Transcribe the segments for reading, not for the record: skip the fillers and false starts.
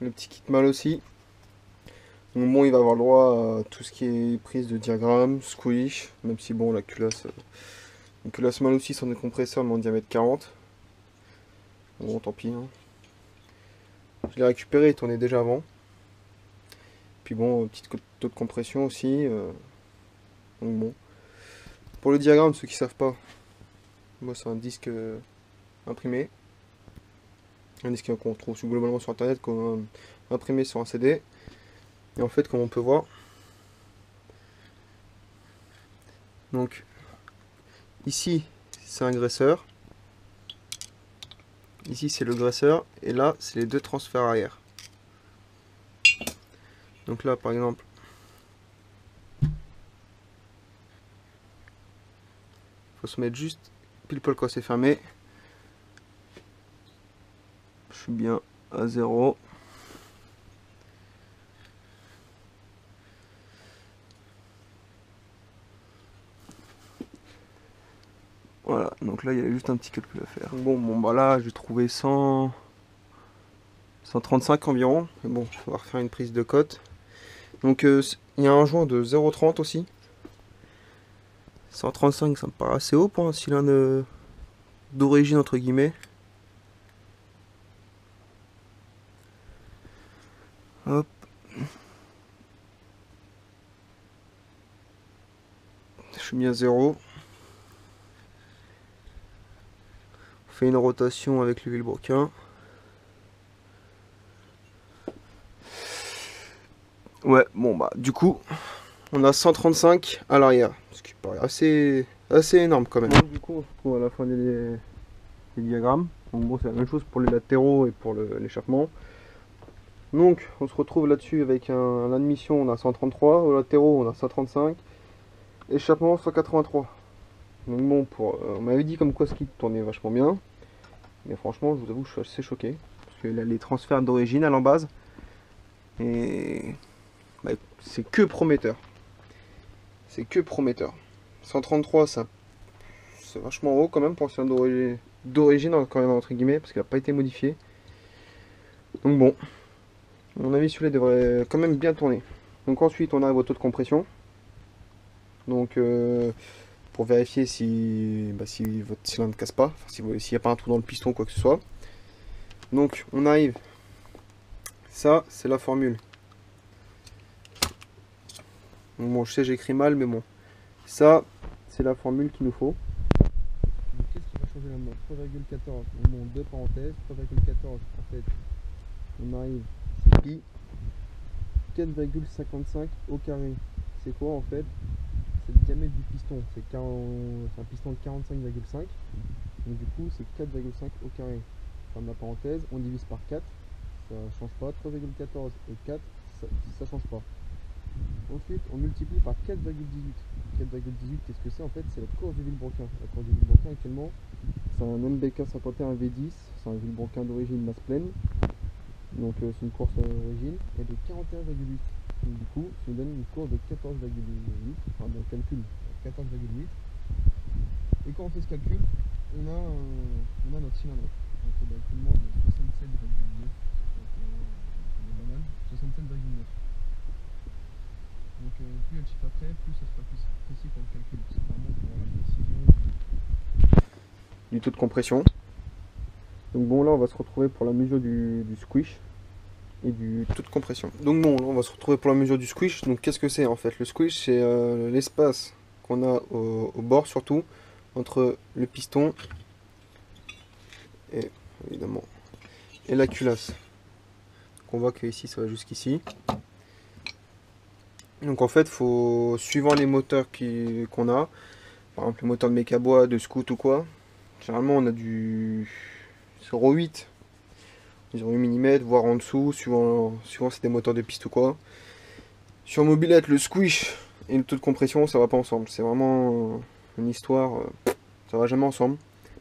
le petit kit mal aussi. Donc bon, il va avoir le droit à tout ce qui est prise de diagramme, squish, même si bon, la culasse mal aussi sans décompresseur, mais en diamètre 40. Bon, tant pis. Hein. Je l'ai récupéré, il tournait déjà avant. Puis bon, petite taux de compression aussi. Donc bon. Pour le diagramme, ceux qui savent pas, moi c'est un disque imprimé. Un disque qu'on trouve globalement sur internet, qu'on a imprimé sur un CD. Et en fait, comme on peut voir, donc ici c'est un graisseur, ici c'est le graisseur, et là c'est les deux transferts arrière. Donc là par exemple, faut se mettre juste pile poil quand c'est fermé. Je suis bien à 0. Voilà, donc là il y a juste un petit calcul à faire. Bon bah là j'ai trouvé 135 environ. Mais bon, on va refaire une prise de cote. Donc il y a un joint de 0,30 aussi. 135 ça me paraît assez haut pour un cylindre d'origine entre guillemets. Hop. Je suis mis à 0. On fait une rotation avec le vilebrequin. Ouais, bon bah du coup, on a 135 à l'arrière. Ce qui paraît assez énorme quand même. Bon, du coup, on se retrouve à la fin des diagrammes. Donc bon, c'est la même chose pour les latéraux et pour l'échappement. Donc, on se retrouve là-dessus avec l'admission, on a 133. Aux latéraux, on a 135. Échappement, 183. Donc bon, on m'avait dit comme quoi ce kit tournait vachement bien. Mais franchement, je vous avoue, je suis assez choqué. Parce que là, les transferts d'origine à la base. Et bah, c'est que prometteur. C'est que prometteur. 133, c'est vachement haut quand même pour un cylindre d'origine, quand même, entre guillemets, parce qu'il n'a pas été modifié. Donc bon, à mon avis, celui-là devrait quand même bien tourner. Donc ensuite, on arrive au taux de compression. Donc pour vérifier si votre cylindre ne casse pas, s'il n'y a pas un trou dans le piston ou quoi que ce soit. Donc on arrive, ça c'est la formule. Bon, je sais j'écris mal mais bon, ça c'est la formule qu'il nous faut. Qu'est-ce qui va changer là-dedans? 3,14, on monte deux parenthèses, 3,14 en fait on arrive, c'est pi, 4,55 au carré. C'est quoi en fait? C'est le diamètre du piston, c'est un piston de 45,5. Donc du coup c'est 4,5 au carré. Ferme la parenthèse, on divise par 4, ça change pas. 3,14 et 4, ça change pas. Ensuite on multiplie par 4,18. 4,18, qu'est-ce que c'est en fait? C'est la course du vilebrequin. La course du vilebrequin actuellement, c'est un MBK 51 V10, c'est un vilebrequin d'origine masse pleine. Donc c'est une course d'origine et de 41,8. Donc du coup, ça nous donne une course de 14,8. Enfin, on calcule 14,8. Et quand on fait ce calcul, on a notre cylindre. Donc actuellement de 67,9. C'est banal, 67,9. Donc plus il y a le chiffre après, plus ça sera plus précis pour le calcul. C'est vraiment pour la précision du taux de compression. Donc bon, là on va se retrouver pour la mesure du squish et du taux de compression. Donc bon, là on va se retrouver pour la mesure du squish. Donc qu'est-ce que c'est en fait? Le squish, c'est l'espace qu'on a au bord surtout entre le piston et évidemment et la culasse. Donc on voit que ici ça va jusqu'ici. Donc en fait, faut suivant les moteurs qu'on a, par exemple le moteur de mécabois, de scout ou quoi. Généralement on a du 0,8, 0,8 mm, voire en dessous, suivant c'est des moteurs de piste ou quoi. Sur mobilette, le squish et le taux de compression, ça va pas ensemble. C'est vraiment une histoire, ça va jamais ensemble.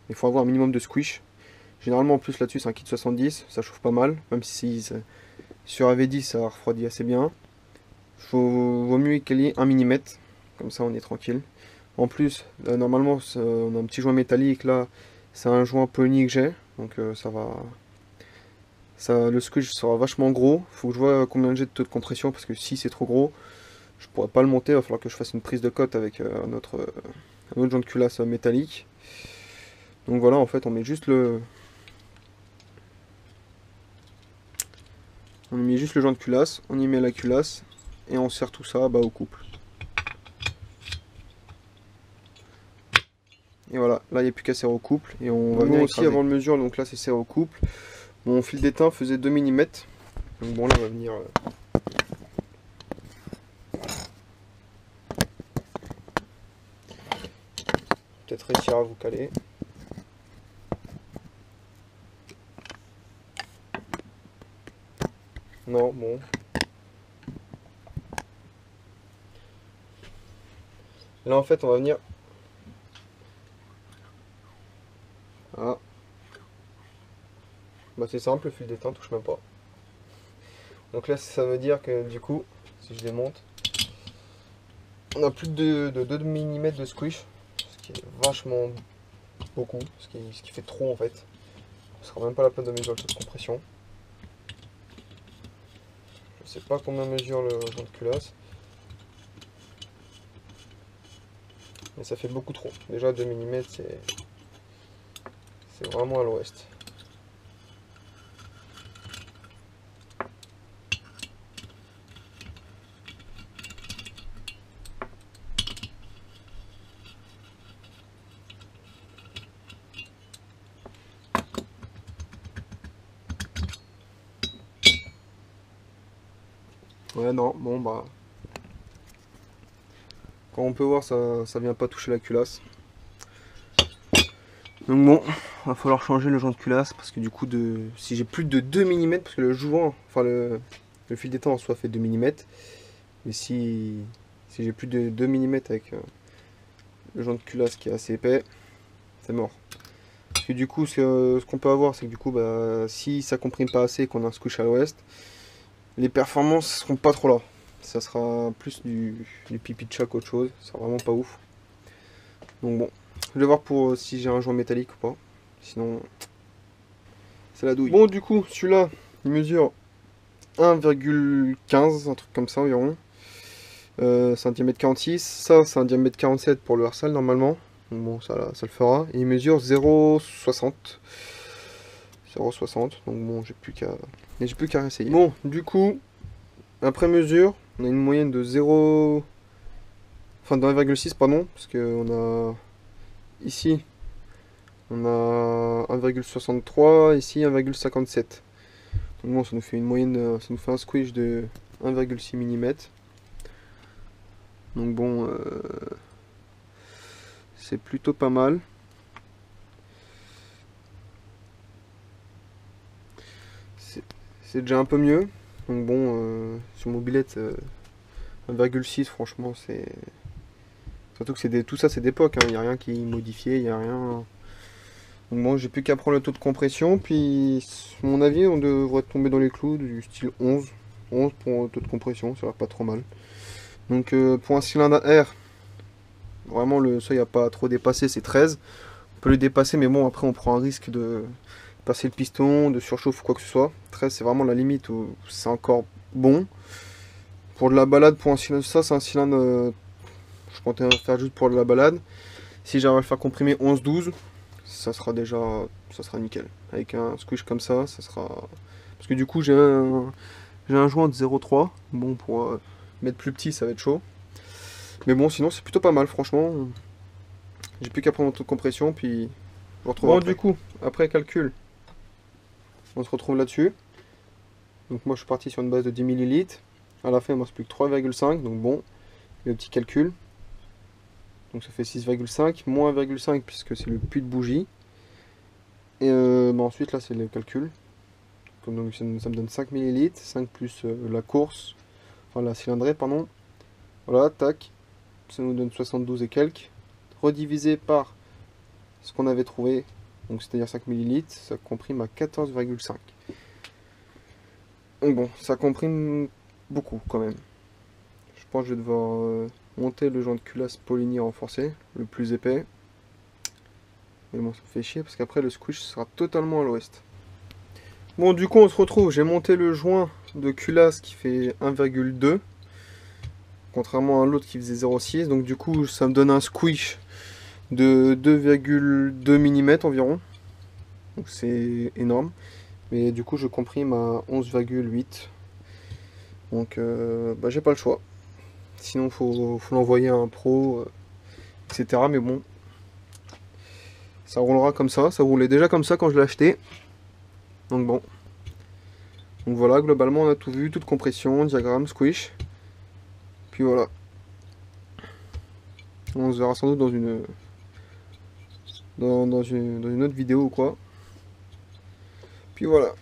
Il faut avoir un minimum de squish. Généralement en plus là-dessus c'est un kit 70, ça chauffe pas mal, même si sur AV10 ça refroidit assez bien. Vaut mieux qu'il y ait 1 mm, comme ça on est tranquille. En plus, normalement on a un petit joint métallique, là c'est un joint pony que j'ai, donc ça le squish sera vachement gros. Faut que je vois combien j'ai de taux de compression, parce que si c'est trop gros, je pourrais pas le monter. Il va falloir que je fasse une prise de cote avec un autre joint de culasse métallique. Donc voilà, en fait, on met juste le joint de culasse, on y met la culasse et on serre tout ça au couple. Et voilà, là il n'y a plus qu'à serrer au couple et on va venir aussi avant le mesure, donc là c'est serré au couple. Mon fil d'étain faisait 2 mm, donc bon là on va venir peut-être réussir à vous caler. Non, bon. Là en fait on va venir. Ah. Bah c'est simple, le fil d'étain touche même pas. Donc là ça veut dire que du coup, si je démonte, on a plus de 2 mm de squish, ce qui est vachement beaucoup, ce qui fait trop en fait. Ce sera même pas la peine de mesurer le taux de compression. Je sais pas combien mesure le joint de culasse. Mais ça fait beaucoup trop. Déjà 2 mm c'est vraiment à l'ouest. Ouais non, bon bah. Quand on peut voir ça vient pas toucher la culasse. Donc bon, va falloir changer le joint de culasse parce que du coup si j'ai plus de 2 mm, parce que le joint, enfin le fil d'étain en soi fait 2 mm, mais si j'ai plus de 2 mm avec le joint de culasse qui est assez épais, c'est mort. Parce que du coup ce qu'on peut avoir c'est que du coup si ça comprime pas assez et qu'on a un squish à l'ouest, les performances seront pas trop là. Ça sera plus du pipi de chat qu'autre chose, ça sera vraiment pas ouf. Donc bon, je vais voir pour si j'ai un joint métallique ou pas. Sinon, c'est la douille. Bon, du coup, celui-là, il mesure 1,15, un truc comme ça environ. C'est un diamètre 46. Ça, c'est un diamètre 47 pour le Harsal normalement. Donc bon, ça le fera. Et il mesure 0,60. 0,60. Donc bon, j'ai plus qu'à essayer. Bon, du coup, après mesure, on a une moyenne de 0. Enfin, de 1,6, pardon. Parce qu'on a. Ici, on a 1,63, ici 1,57. Donc bon, ça nous fait une moyenne, ça nous fait un squish de 1,6 mm. Donc bon, c'est plutôt pas mal. C'est déjà un peu mieux. Donc bon, sur mobilette, 1,6, franchement, c'est... Surtout que tout ça, c'est d'époque, hein. Il n'y a rien qui est modifié, il n'y a rien... Donc bon, j'ai plus qu'à prendre le taux de compression, puis à mon avis, on devrait tomber dans les clous du style 11. 11 pour le taux de compression, ça va pas trop mal. Donc pour un cylindre à air, vraiment le seuil n'a pas trop dépassé, c'est 13. On peut le dépasser, mais bon, après on prend un risque de passer le piston, de surchauffe ou quoi que ce soit. 13, c'est vraiment la limite où c'est encore bon. Pour de la balade, pour un cylindre, ça c'est un cylindre, je comptais faire juste pour de la balade. Si j'arrive à le faire comprimer 11-12, ça sera nickel. Avec un squish comme ça sera... Parce que du coup j'ai un joint de 0,3. Bon, pour mettre plus petit, ça va être chaud. Mais bon, sinon c'est plutôt pas mal, franchement. J'ai plus qu'à prendre mon taux de compression, puis je vous retrouve après. Du coup, après calcul, on se retrouve là-dessus. Donc moi je suis parti sur une base de 10 ml. À la fin il ne me reste plus que 3,5. Donc bon, le petit calcul. Donc ça fait 6,5, moins 1,5 puisque c'est le puits de bougie. Et ensuite là c'est le calcul. Donc ça me donne 5 ml, 5 plus la course, enfin la cylindrée pardon. Voilà, tac. Ça nous donne 72 et quelques. Redivisé par ce qu'on avait trouvé, donc c'est-à-dire 5 ml, ça comprime à 14,5. Donc bon, ça comprime beaucoup quand même. Je pense que je vais devoir monter le joint de culasse Poligny renforcé, le plus épais. Mais bon, ça me fait chier parce qu'après le squish sera totalement à l'ouest. Bon, du coup, on se retrouve. J'ai monté le joint de culasse qui fait 1,2. Contrairement à l'autre qui faisait 0,6. Donc, du coup, ça me donne un squish de 2,2 mm environ. Donc, c'est énorme. Mais du coup, je comprime à 11,8. Donc, bah, j'ai pas le choix. Sinon, faut l'envoyer à un pro, etc. Mais bon, ça roulera comme ça. Ça roulait déjà comme ça quand je l'ai acheté. Donc bon. Donc voilà, globalement, on a tout vu. Toute compression, diagramme, squish. Puis voilà. On se verra sans doute dans une, dans une autre vidéo ou quoi. Puis voilà.